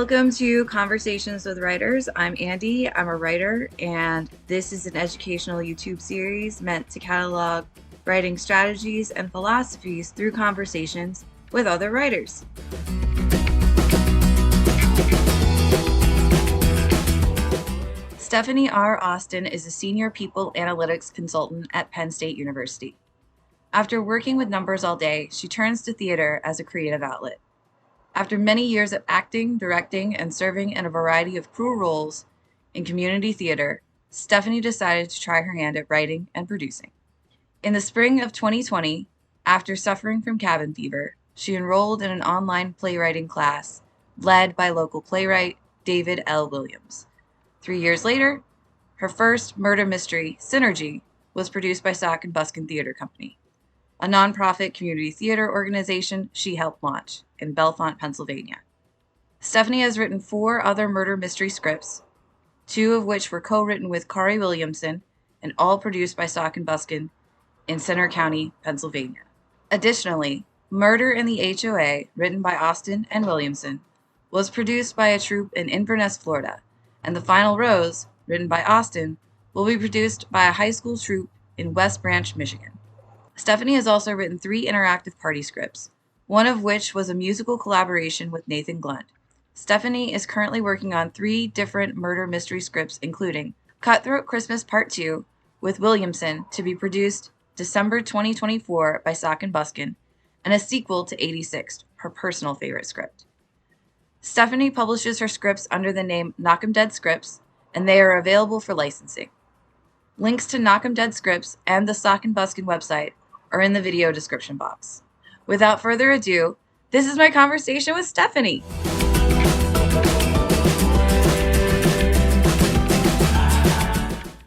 Welcome to Conversations with Writers. I'm Andy. I'm a writer, and this is an educational YouTube series meant to catalog writing strategies and philosophies through conversations with other writers. Stefanie R. Austin is a senior people analytics consultant at Penn State University. After working with numbers all day, she turns to theater as a creative outlet. After many years of acting, directing, and serving in a variety of crew roles in community theater, Stefanie decided to try her hand at writing and producing. In the spring of 2020, after suffering from cabin fever, she enrolled in an online playwriting class led by local playwright David L. Williams. 3 years later, her first murder mystery, Synergy, was produced by Sock and Buskin Theater Company, a nonprofit community theater organization she helped launch in Bellefonte, Pennsylvania. Stefanie has written 4 other murder mystery scripts, 2 of which were co-written with Kari Williamson and all produced by Sock and Buskin in Center County, Pennsylvania. Additionally, Murder in the HOA, written by Austin and Williamson, was produced by a troupe in Inverness, Florida, and The Final Rose, written by Austin, will be produced by a high school troupe in West Branch, Michigan. Stefanie has also written 3 interactive party scripts, one of which was a musical collaboration with Nathan Glund. Stefanie is currently working on 3 different murder mystery scripts, including Cutthroat Christmas Part 2 with Williamson, to be produced December 2024 by Sock and Buskin, and a sequel to 86, her personal favorite script. Stefanie publishes her scripts under the name Knock 'em Dead Scripts, and they are available for licensing. Links to Knock 'em Dead Scripts and the Sock and Buskin website are in the video description box. Without further ado, this is my conversation with Stefanie.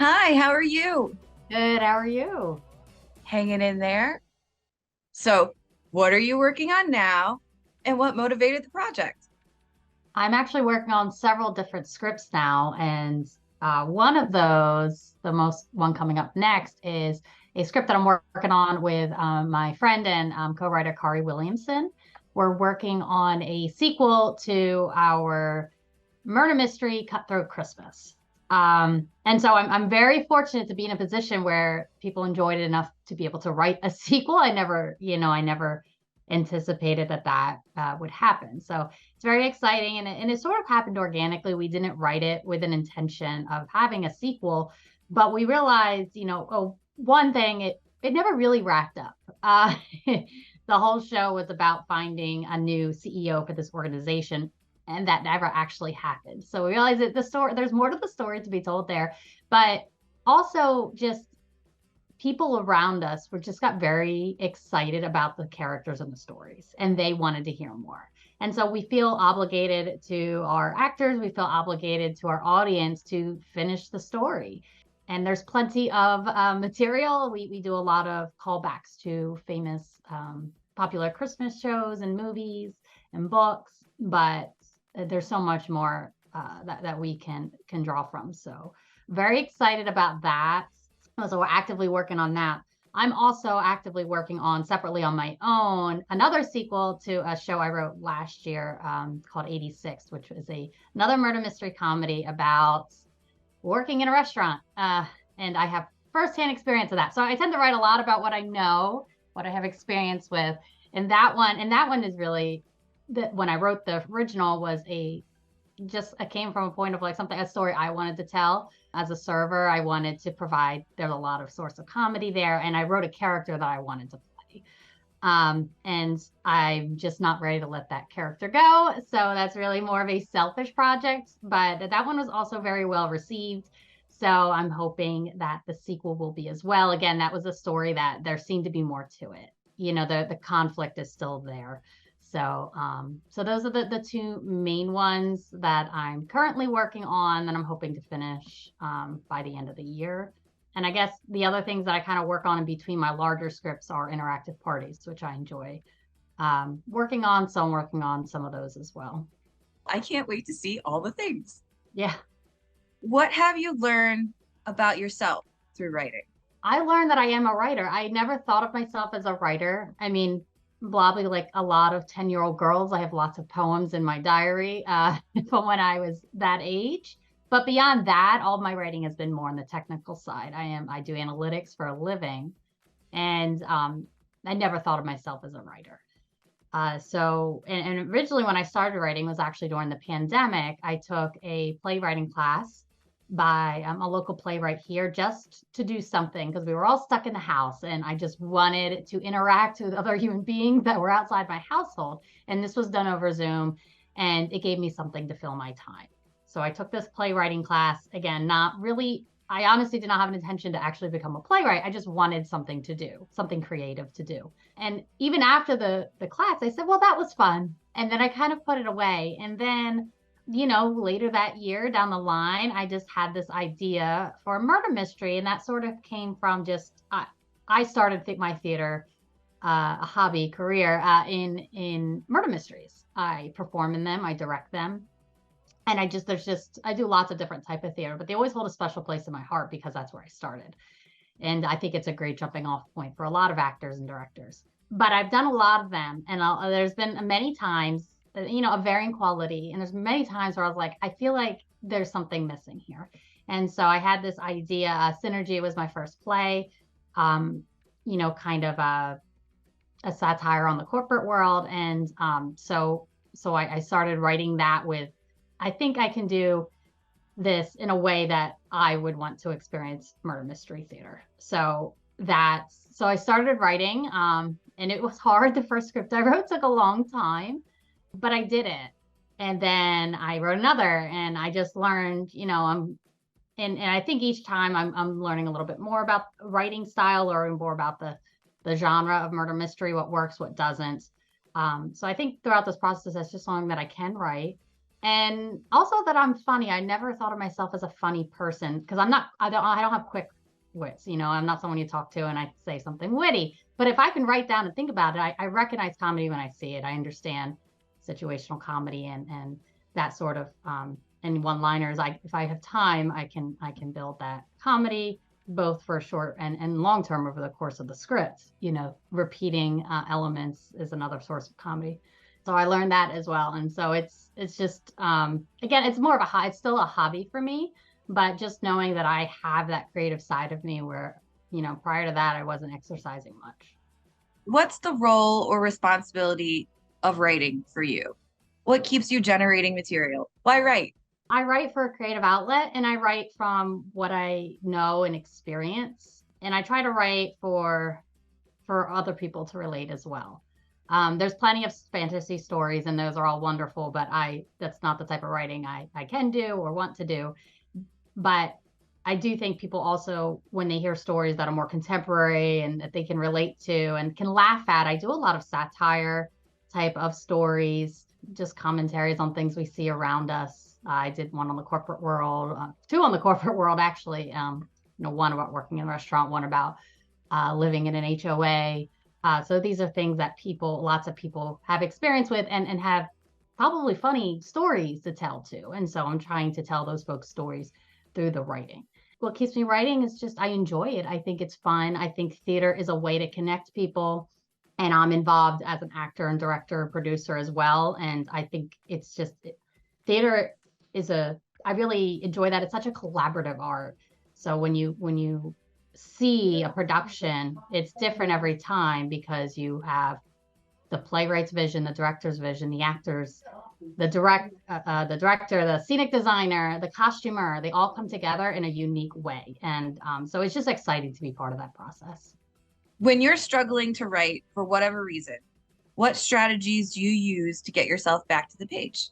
Hi, how are you? Good, how are you? Hanging in there. So, what are you working on now, and what motivated the project? I'm actually working on several different scripts now, and one of those, the most one coming up next, is a script that I'm working on with my friend and co-writer Kari Williamson. We're working on a sequel to our murder mystery, Cutthroat Christmas. And so I'm very fortunate to be in a position where people enjoyed it enough to be able to write a sequel. I never anticipated that would happen. So it's very exciting, and it sort of happened organically. We didn't write it with an intention of having a sequel, but we realized, one thing, it never really wrapped up. The whole show was about finding a new CEO for this organization, and that never actually happened. So we realized that there's more to the story to be told there, but also just people around us just got very excited about the characters and the stories, and they wanted to hear more. And so we feel obligated to our actors, we feel obligated to our audience to finish the story. And there's plenty of material. We do a lot of callbacks to famous popular Christmas shows and movies and books, but there's so much more that we can draw from. So very excited about that. So we're actively working on that. I'm also actively working on, separately on my own, another sequel to a show I wrote last year called 86, which was another murder mystery comedy about working in a restaurant. And I have firsthand experience of that. So I tend to write a lot about what I know, what I have experience with. And that one is really, when I wrote the original, was I came from a point of a story I wanted to tell. As a server, I wanted to provide, there's a lot of source of comedy there, and I wrote a character that I wanted to play. And I'm just not ready to let that character go. So that's really more of a selfish project, but that one was also very well received. So I'm hoping that the sequel will be as well. Again, that was a story that there seemed to be more to it. The conflict is still there. So those are the 2 main ones that I'm currently working on, that I'm hoping to finish by the end of the year. And I guess the other things that I kind of work on in between my larger scripts are interactive parties, which I enjoy working on. So I'm working on some of those as well. I can't wait to see all the things. Yeah. What have you learned about yourself through writing? I learned that I am a writer. I never thought of myself as a writer. I mean, probably like a lot of 10-year-old girls. I have lots of poems in my diary from when I was that age. But beyond that, all of my writing has been more on the technical side. I do analytics for a living, and I never thought of myself as a writer. And originally when I started writing was actually during the pandemic. I took a playwriting class by a local playwright here just to do something because we were all stuck in the house and I just wanted to interact with other human beings that were outside my household. And this was done over Zoom and it gave me something to fill my time. So I took this playwriting class, again, not really, I honestly did not have an intention to actually become a playwright. I just wanted something to do, something creative to do. And even after the class, I said, well, that was fun. And then I kind of put it away. And then, later that year down the line, I just had this idea for a murder mystery. And that sort of came from just, I started my theater, a hobby career in murder mysteries. I perform in them, I direct them. And I do lots of different type of theater, but they always hold a special place in my heart because that's where I started. And I think it's a great jumping off point for a lot of actors and directors. But I've done a lot of them. And there's been many times, of varying quality. And there's many times where I was like, I feel like there's something missing here. And so I had this idea, Synergy was my first play, kind of a satire on the corporate world. And so I started writing that with, I think I can do this in a way that I would want to experience murder mystery theater. So I started writing, and it was hard. The first script I wrote took a long time, but I did it. And then I wrote another, and I just learned, and I think each time I'm learning a little bit more about writing style or more about the genre of murder mystery, what works, what doesn't. So I think throughout this process, it's just learning that I can write. And also that I'm funny. I never thought of myself as a funny person because I don't have quick wits. I'm not someone you talk to and I say something witty. But if I can write down and think about it, I recognize comedy when I see it. I understand situational comedy and that sort of and one-liners. If I have time, I can build that comedy both for short and long term over the course of the script. Repeating elements is another source of comedy. So I learned that as well. And so it's just, again, it's more of it's still a hobby for me, but just knowing that I have that creative side of me where, prior to that, I wasn't exercising much. What's the role or responsibility of writing for you? What keeps you generating material? Why write? I write for a creative outlet and I write from what I know and experience. And I try to write for other people to relate as well. There's plenty of fantasy stories and those are all wonderful, but that's not the type of writing I can do or want to do. But I do think people also, when they hear stories that are more contemporary and that they can relate to and can laugh at, I do a lot of satire type of stories, just commentaries on things we see around us. I did one on the corporate world, two on the corporate world, actually. One about working in a restaurant, one about living in an HOA. So these are things that lots of people have experience with and have probably funny stories to tell too. And so I'm trying to tell those folks stories through the writing. What keeps me writing is just, I enjoy it. I think it's fun. I think theater is a way to connect people. And I'm involved as an actor and director, producer as well. And I think it's just, theater is I really enjoy that. It's such a collaborative art. So when you see a production, it's different every time because you have the playwright's vision, the director's vision, the actors, the director, the scenic designer, the costumer, they all come together in a unique way. And so it's just exciting to be part of that process. When you're struggling to write for whatever reason, what strategies do you use to get yourself back to the page?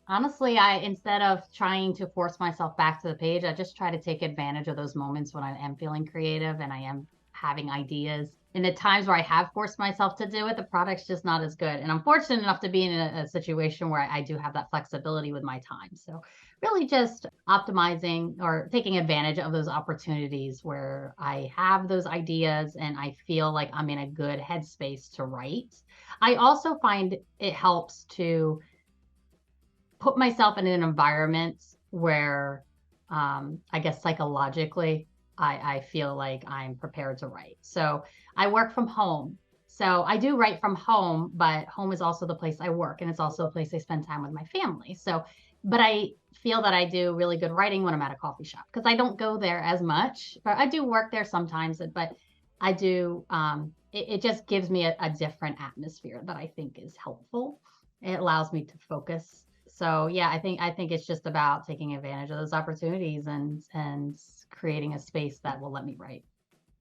Honestly, instead of trying to force myself back to the page, I just try to take advantage of those moments when I am feeling creative and I am having ideas. And the times where I have forced myself to do it, the product's just not as good. And I'm fortunate enough to be in a situation where I do have that flexibility with my time. So really just optimizing or taking advantage of those opportunities where I have those ideas and I feel like I'm in a good headspace to write. I also find it helps to put myself in an environment where I guess psychologically I feel like I'm prepared to write. So I work from home. So I do write from home, but home is also the place I work, and it's also a place I spend time with my family. So, but I feel that I do really good writing when I'm at a coffee shop because I don't go there as much. But I do work there sometimes, but I do. It just gives me a different atmosphere that I think is helpful. It allows me to focus. So yeah, I think it's just about taking advantage of those opportunities and creating a space that will let me write.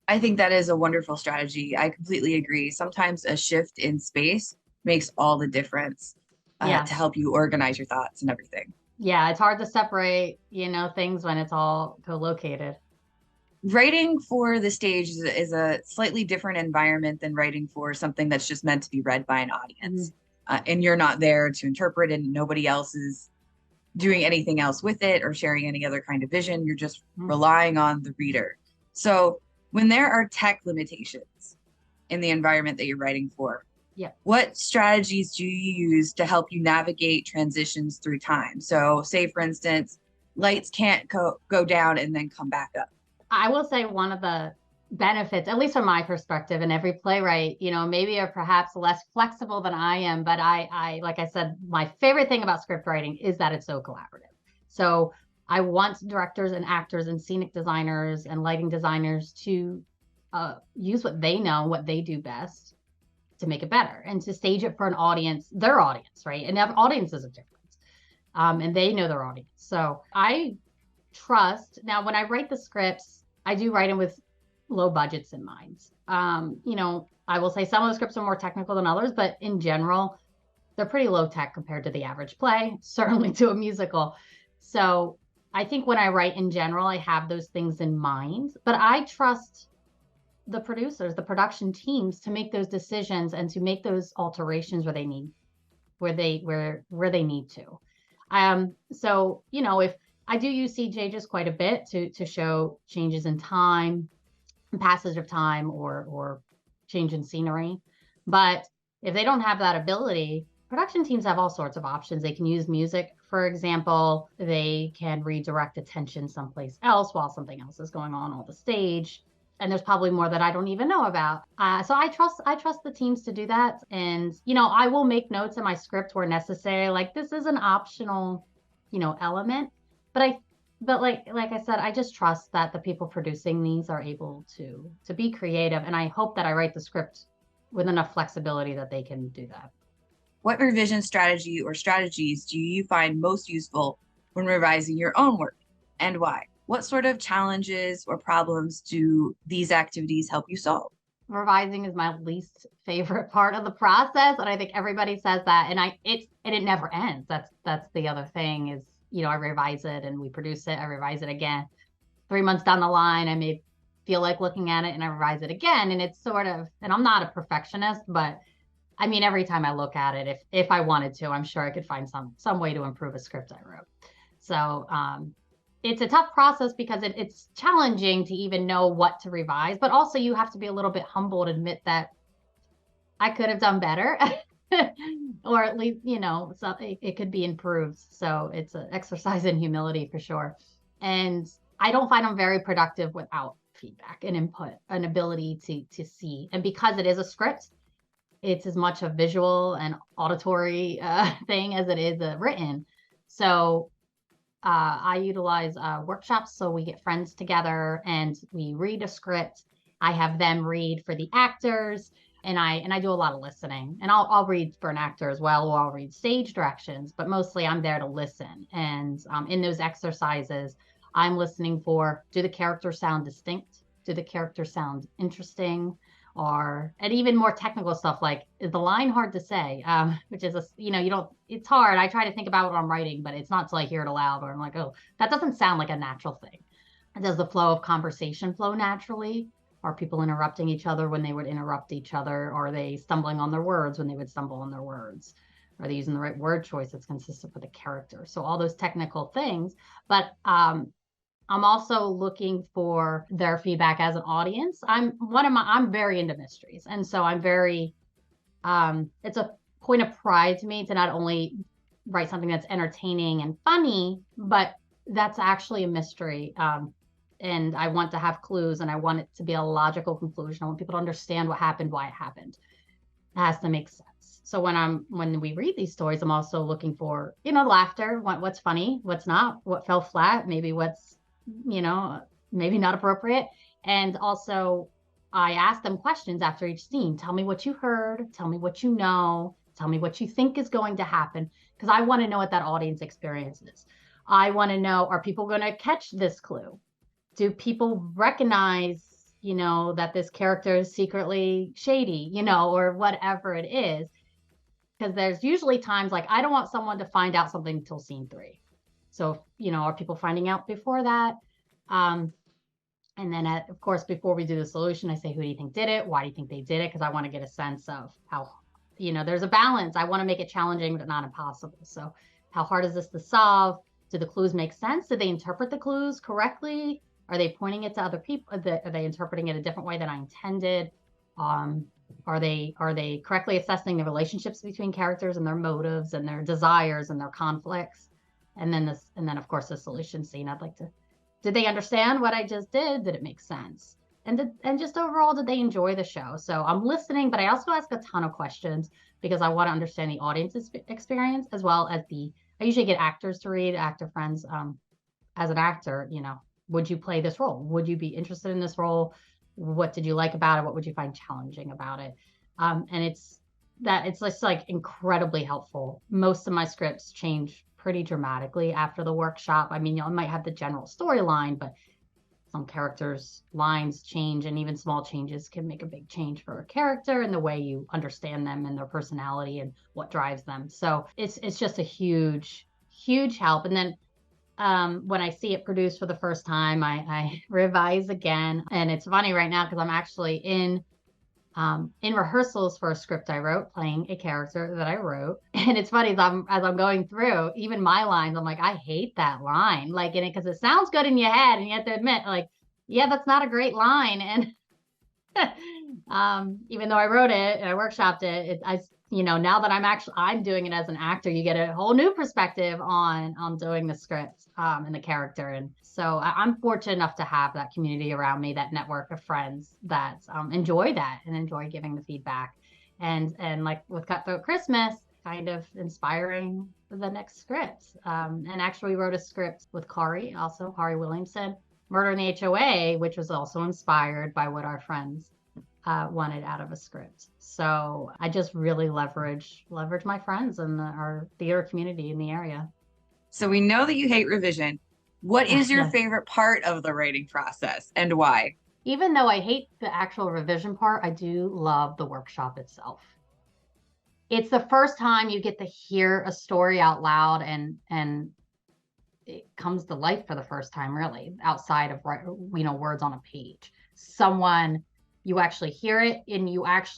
I think that is a wonderful strategy. I completely agree. Sometimes a shift in space makes all the difference Yeah. to help you organize your thoughts and everything. Yeah, it's hard to separate, things when it's all co-located. Writing for the stage is a slightly different environment than writing for something that's just meant to be read by an audience. And you're not there to interpret, and nobody else is doing anything else with it or sharing any other kind of vision. You're just relying on the reader. So when there are tech limitations in the environment that you're writing for, Yeah. what strategies do you use to help you navigate transitions through time? So say, for instance, lights can't go down and then come back up. I will say one of the benefits, at least from my perspective, and every playwright, maybe are perhaps less flexible than I am, but I, like I said, my favorite thing about script writing is that it's so collaborative. So I want directors and actors and scenic designers and lighting designers to use what they know, what they do best to make it better and to stage it for an audience, their audience, right? And audiences are different. And they know their audience. So I trust. Now, when I write the scripts, I do write them with low budgets in mind. I will say some of the scripts are more technical than others, but in general, they're pretty low tech compared to the average play, certainly to a musical. So I think when I write in general, I have those things in mind, but I trust the producers, the production teams to make those decisions and to make those alterations where they need to. So, if I do use CJ just quite a bit to show changes in time, passage of time, or change in scenery. But if they don't have that ability, production teams have all sorts of options. They can use music, for example. They can redirect attention someplace else while something else is going on the stage. And there's probably more that I don't even know about. So I trust the teams to do that. And, I will make notes in my script where necessary. Like, this is an optional, element. But like I said, I just trust that the people producing these are able to be creative. And I hope that I write the script with enough flexibility that they can do that. What revision strategy or strategies do you find most useful when revising your own work, and why? What sort of challenges or problems do these activities help you solve? Revising is my least favorite part of the process, and I think everybody says that, and it never ends. That's the other thing is, I revise it and we produce it. I revise it again. 3 months down the line, I may feel like looking at it and I revise it again, and it's sort of, and I'm not a perfectionist, but I mean, every time I look at it, if I wanted to, I'm sure I could find some way to improve a script I wrote. So it's a tough process because it's challenging to even know what to revise, but also you have to be a little bit humble to admit that I could have done better, or at least, so it could be improved. So it's an exercise in humility for sure. And I don't find them very productive without feedback and input, an ability to see. And because it is a script, it's as much a visual and auditory thing as it is written. So I utilize workshops. So we get friends together and we read a script. I have them read for the actors, and I do a lot of listening. And I'll read for an actor as well, or I'll read stage directions. But mostly I'm there to listen. And in those exercises, I'm listening for: do the characters sound distinct? Do the characters sound interesting? And even more technical stuff like, is the line hard to say? Which is, it's hard. I try to think about what I'm writing, but it's not until I hear it aloud or I'm like, oh, that doesn't sound like a natural thing. Does the flow of conversation flow naturally? Are people interrupting each other when they would interrupt each other? Are they stumbling on their words when they would stumble on their words? Are they using the right word choice that's consistent with the character? So all those technical things, but I'm also looking for their feedback as an audience. I'm very into mysteries. And so I'm very, it's a point of pride to me to not only write something that's entertaining and funny, but that's actually a mystery. And I want to have clues, and I want it to be a logical conclusion. I want people to understand what happened, why it happened. It has to make sense. So when we read these stories, I'm also looking for, laughter, what's funny, what's not, what fell flat, maybe what's, maybe not appropriate. And also I ask them questions after each scene. Tell me what you heard, tell me what you know, tell me what you think is going to happen, because I want to know what that audience experience is. I want to know, are people going to catch this clue? Do people recognize, that this character is secretly shady, or whatever it is? Because there's usually times like I don't want someone to find out something until scene 3. So, are people finding out before that? And then, of course, before we do the solution, I say, who do you think did it? Why do you think they did it? Because I want to get a sense of how, there's a balance. I want to make it challenging, but not impossible. So how hard is this to solve? Do the clues make sense? Did they interpret the clues correctly? Are they pointing it to other people? Are they interpreting it a different way than I intended? Are they correctly assessing the relationships between characters and their motives and their desires and their conflicts? And then of course the solution scene. I'd like to, did they understand what I just did? Did it make sense? And just overall, did they enjoy the show? So I'm listening, but I also ask a ton of questions because I want to understand the audience's experience as well as I usually get actors to read, actor friends. As an actor, would you play this role? Would you be interested in this role? What did you like about it? What would you find challenging about it? And it's just like incredibly helpful. Most of my scripts change pretty dramatically after the workshop. I mean, you might have the general storyline, but some characters' lines change, and even small changes can make a big change for a character and the way you understand them and their personality and what drives them. So it's just a huge, huge help. And then when I see it produced for the first time, I revise again. And it's funny right now because I'm actually in rehearsals for a script I wrote, playing a character that I wrote. And it's funny as I'm going through even my lines, I'm like, I hate that line, like in it, because it sounds good in your head, and you have to admit, like, yeah, that's not a great line. And even though I wrote it and I workshopped it, now that I'm doing it as an actor, you get a whole new perspective on doing the script and the character. And so I'm fortunate enough to have that community around me, that network of friends that enjoy that and enjoy giving the feedback. And like with Cutthroat Christmas, kind of inspiring the next script. And actually we wrote a script with Kari Williamson, Murder in the HOA, which was also inspired by what our friends wanted out of a script. So I just really leverage my friends and our theater community in the area. So we know that you hate revision. What is your favorite part of the writing process and why? Even though I hate the actual revision part, I do love the workshop itself. It's the first time you get to hear a story out loud, and it comes to life for the first time, really, outside of words on a page. You actually hear it, and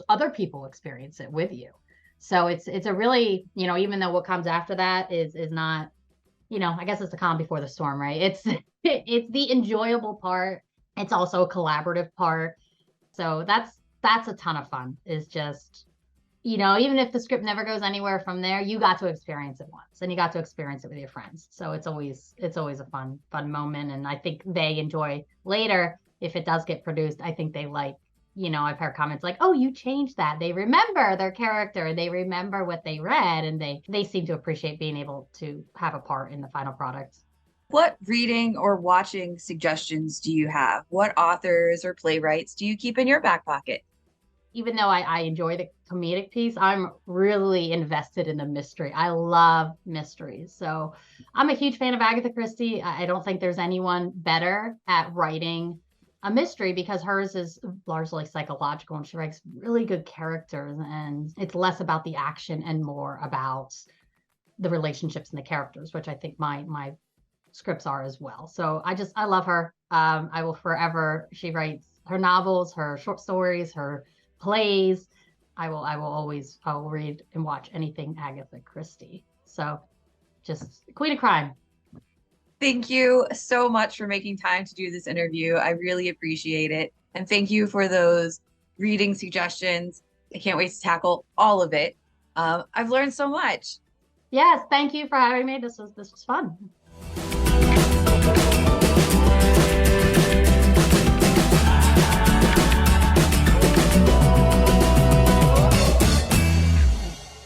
other people experience it with you. So it's a really, even though what comes after that is not, I guess it's the calm before the storm, right? It's the enjoyable part. It's also a collaborative part. So that's a ton of fun. Is just, even if the script never goes anywhere from there, you got to experience it once, and you got to experience it with your friends. So it's always a fun moment. And I think they enjoy later, if it does get produced, I think they like, I've heard comments like, oh, you changed that. They remember their character. They remember what they read, and they seem to appreciate being able to have a part in the final product. What reading or watching suggestions do you have? What authors or playwrights do you keep in your back pocket? Even though I enjoy the comedic piece, I'm really invested in the mystery. I love mysteries. So I'm a huge fan of Agatha Christie. I don't think there's anyone better at writing a mystery, because hers is largely psychological, and she writes really good characters, and it's less about the action and more about the relationships and the characters, which I think my scripts are as well. So I love her. I will forever. She writes her novels, her short stories, her plays. I'll read and watch anything Agatha Christie. So just queen of crime. Thank you so much for making time to do this interview. I really appreciate it. And thank you for those reading suggestions. I can't wait to tackle all of it. I've learned so much. Yes, thank you for having me. This was fun.